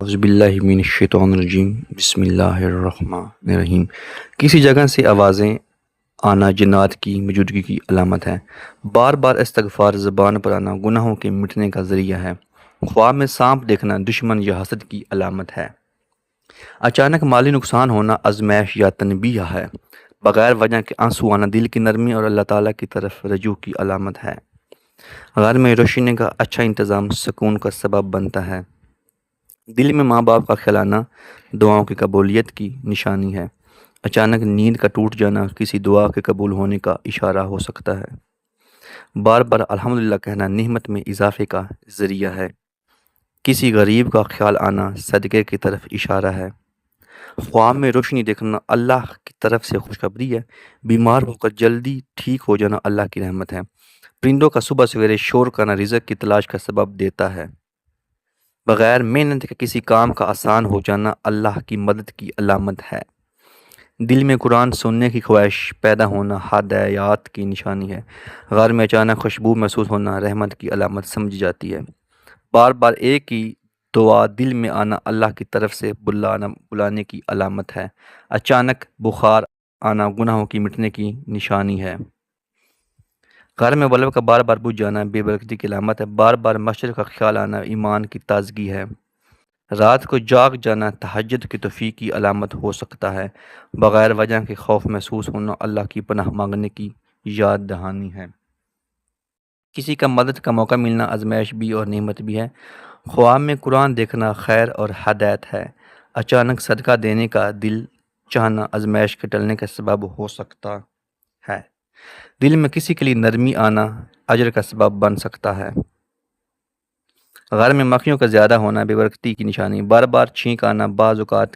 اعوذ باللہ من الشیطان الرجیم بسم اللہ الرحمن الرحیم۔ کسی جگہ سے آوازیں آنا جنات کی موجودگی کی علامت ہے۔ بار بار استغفار زبان پر آنا گناہوں کے مٹنے کا ذریعہ ہے۔ خواب میں سانپ دیکھنا دشمن یا حسد کی علامت ہے۔ اچانک مالی نقصان ہونا آزمائش یا تنبیہ ہے۔ بغیر وجہ کے آنسو آنا دل کی نرمی اور اللہ تعالیٰ کی طرف رجوع کی علامت ہے۔ گھر میں روشنی کا اچھا انتظام سکون کا سبب بنتا ہے۔ دل میں ماں باپ کا خیال آنا دعاؤں کی قبولیت کی نشانی ہے۔ اچانک نیند کا ٹوٹ جانا کسی دعا کے قبول ہونے کا اشارہ ہو سکتا ہے۔ بار بار الحمدللہ کہنا نعمت میں اضافے کا ذریعہ ہے۔ کسی غریب کا خیال آنا صدقے کی طرف اشارہ ہے۔ خواب میں روشنی دیکھنا اللہ کی طرف سے خوشخبری ہے۔ بیمار ہو کر جلدی ٹھیک ہو جانا اللہ کی رحمت ہے۔ پرندوں کا صبح سویرے شور کرنا رزق کی تلاش کا سبب دیتا ہے۔ بغیر محنت کے کسی کام کا آسان ہو جانا اللہ کی مدد کی علامت ہے۔ دل میں قرآن سننے کی خواہش پیدا ہونا ہدایات کی نشانی ہے۔ گھر میں اچانک خوشبو محسوس ہونا رحمت کی علامت سمجھی جاتی ہے۔ بار بار ایک ہی دعا دل میں آنا اللہ کی طرف سے بلانے کی علامت ہے۔ اچانک بخار آنا گناہوں کی مٹنے کی نشانی ہے۔ گھر میں بلب کا بار بار بجھ جانا بے برکتی کی علامت ہے۔ بار بار مسجد کا خیال آنا ایمان کی تازگی ہے۔ رات کو جاگ جانا تہجد کی توفیق کی علامت ہو سکتا ہے۔ بغیر وجہ کے خوف محسوس ہونا اللہ کی پناہ مانگنے کی یاد دہانی ہے۔ کسی کا مدد کا موقع ملنا آزمائش بھی اور نعمت بھی ہے۔ خواب میں قرآن دیکھنا خیر اور ہدایت ہے۔ اچانک صدقہ دینے کا دل چاہنا آزمائش کے ٹلنے کا سبب ہو سکتا ہے۔ دل میں کسی کے لیے نرمی آنا اجر کا سبب بن سکتا ہے۔ گھر میں مکھیوں کا زیادہ ہونا بے برکتی کی نشانی۔ بار بار چھینک آنا بعض اوقات